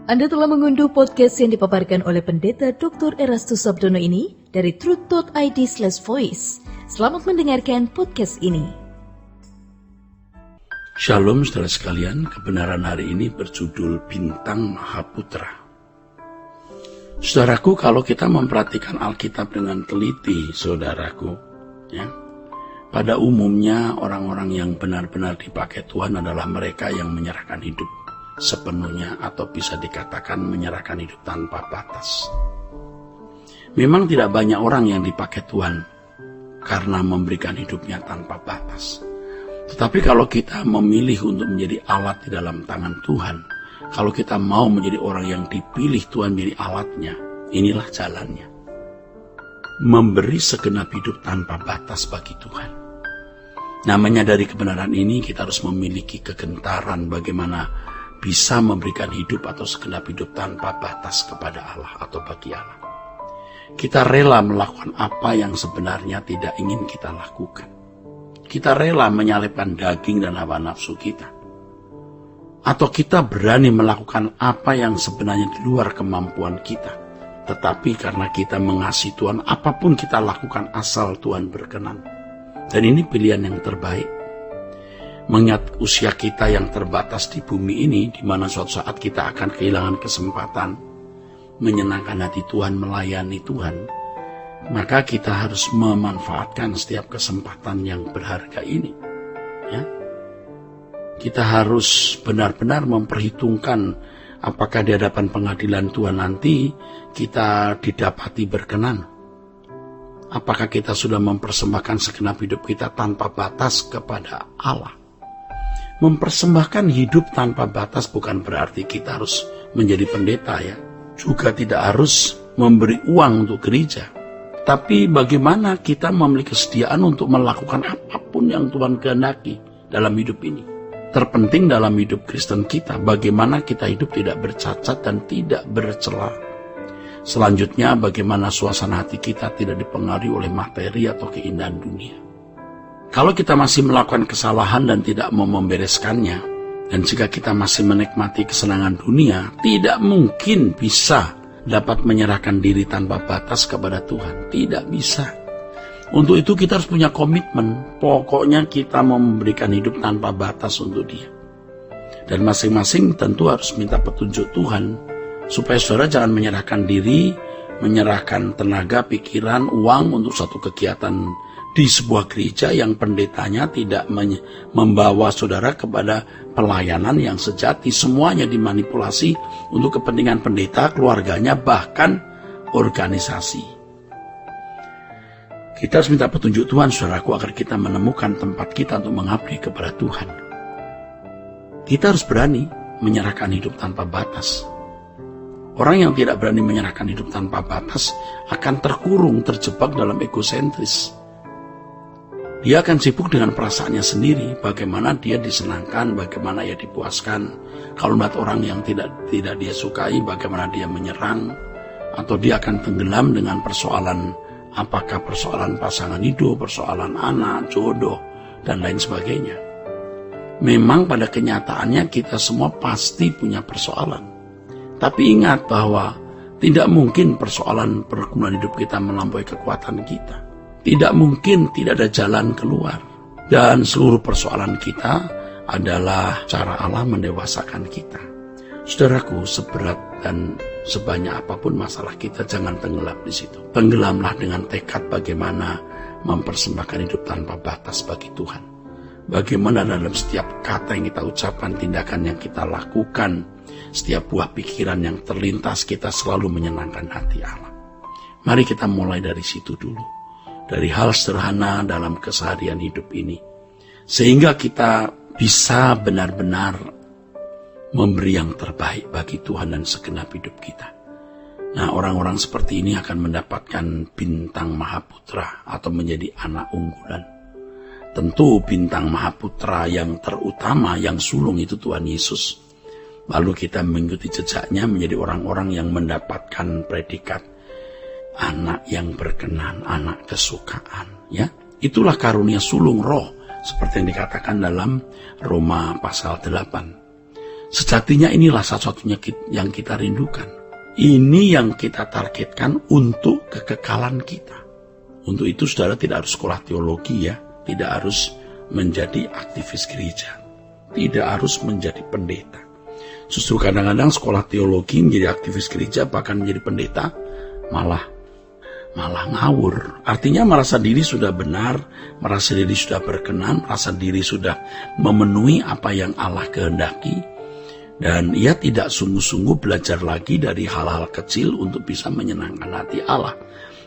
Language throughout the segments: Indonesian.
Anda telah mengunduh podcast yang dipaparkan oleh Pendeta Dr. Erastus Sabdono ini dari truth.id/voice. Selamat mendengarkan podcast ini. Shalom saudara sekalian, kebenaran hari ini berjudul Bintang Mahaputra. Saudaraku, kalau kita memperhatikan Alkitab dengan teliti, saudaraku, ya, pada umumnya orang-orang yang benar-benar dipakai Tuhan adalah mereka yang menyerahkan hidup sepenuhnya, atau bisa dikatakan menyerahkan hidup tanpa batas. Memang tidak banyak orang yang dipakai Tuhan karena memberikan hidupnya tanpa batas. Tetapi kalau kita memilih untuk menjadi alat di dalam tangan Tuhan, kalau kita mau menjadi orang yang dipilih Tuhan menjadi alatnya, inilah jalannya. Memberi segenap hidup tanpa batas bagi Tuhan. Namanya dari kebenaran ini kita harus memiliki kegentaran bagaimana bisa memberikan hidup atau segenap hidup tanpa batas kepada Allah atau bagi Allah. Kita rela melakukan apa yang sebenarnya tidak ingin kita lakukan. Kita rela menyalipkan daging dan hawa nafsu kita. Atau kita berani melakukan apa yang sebenarnya di luar kemampuan kita. Tetapi karena kita mengasihi Tuhan, apapun kita lakukan asal Tuhan berkenan. Dan ini pilihan yang terbaik. Mengingat usia kita yang terbatas di bumi ini, di mana suatu saat kita akan kehilangan kesempatan menyenangkan hati Tuhan, melayani Tuhan, maka kita harus memanfaatkan setiap kesempatan yang berharga ini. Ya. Kita harus benar-benar memperhitungkan apakah di hadapan pengadilan Tuhan nanti kita didapati berkenan. Apakah kita sudah mempersembahkan segenap hidup kita tanpa batas kepada Allah. Mempersembahkan hidup tanpa batas bukan berarti kita harus menjadi pendeta, ya. Juga tidak harus memberi uang untuk gereja. Tapi bagaimana kita memiliki kesediaan untuk melakukan apapun yang Tuhan kehendaki dalam hidup ini. Terpenting dalam hidup Kristen kita, bagaimana kita hidup tidak bercacat dan tidak bercela. Selanjutnya, bagaimana suasana hati kita tidak dipengaruhi oleh materi atau keindahan dunia. Kalau kita masih melakukan kesalahan dan tidak mau membereskannya, dan jika kita masih menikmati kesenangan dunia, tidak mungkin bisa dapat menyerahkan diri tanpa batas kepada Tuhan. Tidak bisa. Untuk itu kita harus punya komitmen. Pokoknya kita mau memberikan hidup tanpa batas untuk Dia. Dan masing-masing tentu harus minta petunjuk Tuhan, supaya saudara jangan menyerahkan diri, menyerahkan tenaga, pikiran, uang untuk satu kegiatan di sebuah gereja yang pendetanya tidak membawa saudara kepada pelayanan yang sejati. Semuanya dimanipulasi untuk kepentingan pendeta, keluarganya, bahkan organisasi. Kita harus minta petunjuk Tuhan, saudaraku, agar kita menemukan tempat kita untuk mengabdi kepada Tuhan. Kita harus berani menyerahkan hidup tanpa batas. Orang yang tidak berani menyerahkan hidup tanpa batas akan terkurung, terjebak dalam egosentris. Dia akan sibuk dengan perasaannya sendiri, bagaimana dia disenangkan, bagaimana ia dipuaskan. Kalau melihat orang yang tidak dia sukai, bagaimana dia menyerang, atau dia akan tenggelam dengan persoalan, apakah persoalan pasangan hidup, persoalan anak, jodoh, dan lain sebagainya. Memang pada kenyataannya kita semua pasti punya persoalan. Tapi ingat bahwa tidak mungkin persoalan pergumulan hidup kita melampaui kekuatan kita. Tidak mungkin tidak ada jalan keluar. Dan seluruh persoalan kita adalah cara Allah mendewasakan kita. Saudaraku, seberat dan sebanyak apapun masalah kita, jangan tenggelam di situ. Tenggelamlah dengan tekad bagaimana mempersembahkan hidup tanpa batas bagi Tuhan. Bagaimana dalam setiap kata yang kita ucapkan, tindakan yang kita lakukan, setiap buah pikiran yang terlintas, kita selalu menyenangkan hati Allah. Mari kita mulai dari situ dulu. Dari hal sederhana dalam keseharian hidup ini. Sehingga kita bisa benar-benar memberi yang terbaik bagi Tuhan dan segenap hidup kita. Nah, orang-orang seperti ini akan mendapatkan bintang Mahaputra atau menjadi anak unggulan. Tentu bintang Mahaputra yang terutama, yang sulung itu Tuhan Yesus. Lalu kita mengikuti jejaknya menjadi orang-orang yang mendapatkan predikat anak yang berkenan, anak kesukaan, ya. Itulah karunia sulung roh, seperti yang dikatakan dalam Roma pasal 8. Sejatinya inilah satu-satunya yang kita rindukan. Ini yang kita targetkan untuk kekekalan kita. Untuk itu saudara tidak harus sekolah teologi ya, tidak harus menjadi aktivis gereja, tidak harus menjadi pendeta. Justru kadang-kadang sekolah teologi menjadi aktivis gereja bahkan menjadi pendeta malah ngawur. Artinya merasa diri sudah benar, merasa diri sudah berkenan, merasa diri sudah memenuhi apa yang Allah kehendaki. Dan ia tidak sungguh-sungguh belajar lagi dari hal-hal kecil untuk bisa menyenangkan hati Allah.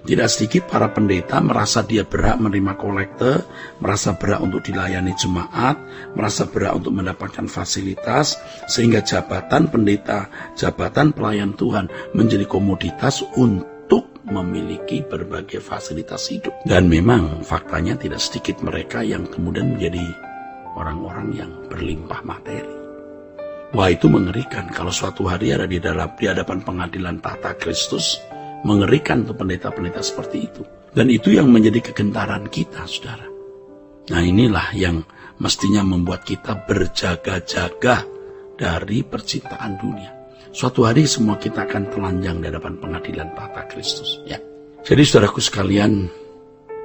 Tidak sedikit para pendeta merasa dia berhak menerima kolekte, merasa berhak untuk dilayani jemaat, merasa berhak untuk mendapatkan fasilitas, sehingga jabatan pendeta, jabatan pelayan Tuhan menjadi komoditas untuk memiliki berbagai fasilitas hidup. Dan memang faktanya tidak sedikit mereka yang kemudian menjadi orang-orang yang berlimpah materi. Wah, itu mengerikan kalau suatu hari ada di hadapan pengadilan tahta Kristus. Mengerikan untuk pendeta-pendeta seperti itu. Dan itu yang menjadi kegentaran kita, saudara. Nah, inilah yang mestinya membuat kita berjaga-jaga dari percintaan dunia. Suatu hari semua kita akan telanjang di hadapan pengadilan tahta Kristus. Ya. Jadi saudaraku sekalian,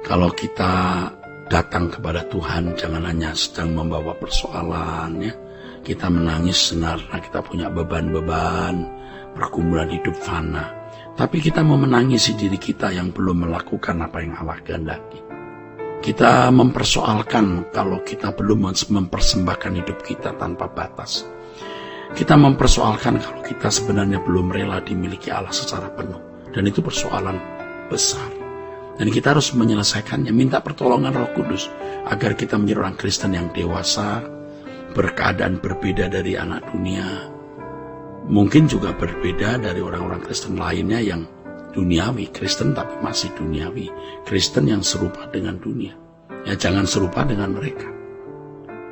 kalau kita datang kepada Tuhan, jangan hanya sedang membawa persoalan, ya. Kita menangis karena kita punya beban-beban, pergumulan hidup fana. Tapi kita mau menangisi diri kita yang belum melakukan apa yang Allah kehendaki. Kita mempersoalkan kalau kita belum mempersembahkan hidup kita tanpa batas. Kita mempersoalkan kalau kita sebenarnya belum rela dimiliki Allah secara penuh. Dan itu persoalan besar. Dan kita harus menyelesaikannya, minta pertolongan Roh Kudus agar kita menjadi orang Kristen yang dewasa, berkeadaan berbeda dari anak dunia, mungkin juga berbeda dari orang-orang Kristen lainnya yang duniawi, Kristen tapi masih duniawi, Kristen yang serupa dengan dunia. Ya, jangan serupa dengan mereka.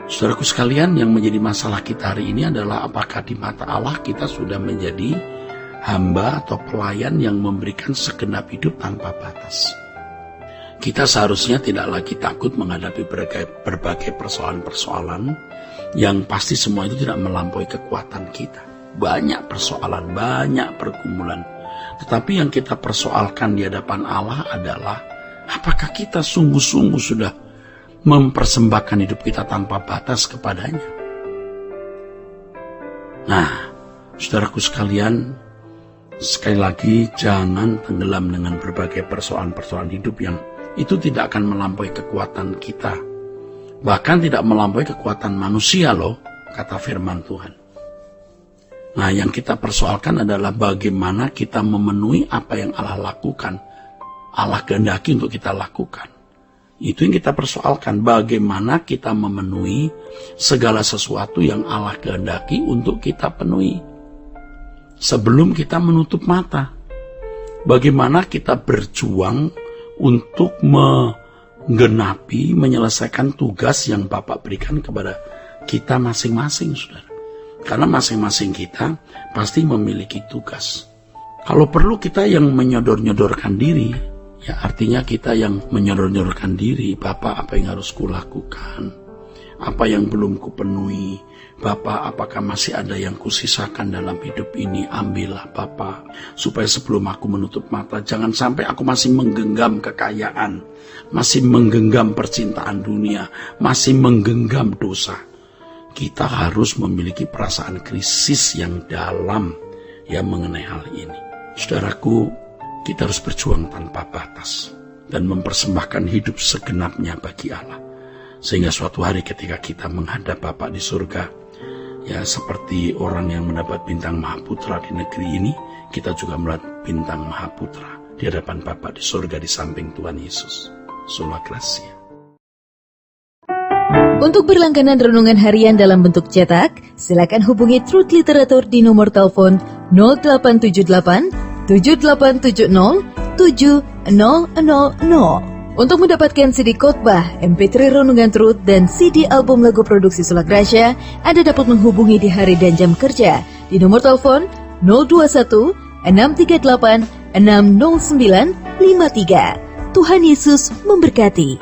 Saudaraku sekalian, yang menjadi masalah kita hari ini adalah apakah di mata Allah kita sudah menjadi hamba atau pelayan yang memberikan segenap hidup tanpa batas. Kita seharusnya tidak lagi takut menghadapi berbagai persoalan-persoalan yang pasti semua itu tidak melampaui kekuatan kita. Banyak persoalan, banyak pergumulan. Tetapi yang kita persoalkan di hadapan Allah adalah apakah kita sungguh-sungguh sudah mempersembahkan hidup kita tanpa batas kepadanya. Nah, saudaraku sekalian, sekali lagi jangan tenggelam dengan berbagai persoalan-persoalan hidup yang itu tidak akan melampaui kekuatan kita. Bahkan tidak melampaui kekuatan manusia loh, kata firman Tuhan. Nah, yang kita persoalkan adalah bagaimana kita memenuhi apa yang Allah lakukan. Allah kehendaki untuk kita lakukan. Itu yang kita persoalkan, bagaimana kita memenuhi segala sesuatu yang Allah kehendaki untuk kita penuhi. Sebelum kita menutup mata, bagaimana kita berjuang untuk menggenapi, menyelesaikan tugas yang Bapak berikan kepada kita masing-masing, saudara. Karena masing-masing kita pasti memiliki tugas. Kalau perlu kita yang menyodor-nyodorkan diri, ya artinya kita yang menyodor-nyodorkan diri, Bapak apa yang harus kulakukan? Apa yang belum kupenuhi? Bapak, apakah masih ada yang kusisakan dalam hidup ini? Ambillah Bapak, supaya sebelum aku menutup mata, jangan sampai aku masih menggenggam kekayaan, masih menggenggam percintaan dunia, masih menggenggam dosa. Kita harus memiliki perasaan krisis yang dalam ya mengenai hal ini. Saudaraku, kita harus berjuang tanpa batas dan mempersembahkan hidup segenapnya bagi Allah. Sehingga suatu hari ketika kita menghadap Bapa di surga, ya seperti orang yang mendapat bintang Mahaputra di negeri ini, kita juga melihat bintang Mahaputra di hadapan Bapa di surga di samping Tuhan Yesus. Sola Gracia. Untuk berlangganan renungan harian dalam bentuk cetak, silakan hubungi Truth Literatur di nomor telepon 0878 7870 7000. Untuk mendapatkan CD khotbah, MP3 renungan Truth, dan CD album lagu produksi Sola Gracia, Anda dapat menghubungi di hari dan jam kerja di nomor telepon 021 638 60953. Tuhan Yesus memberkati.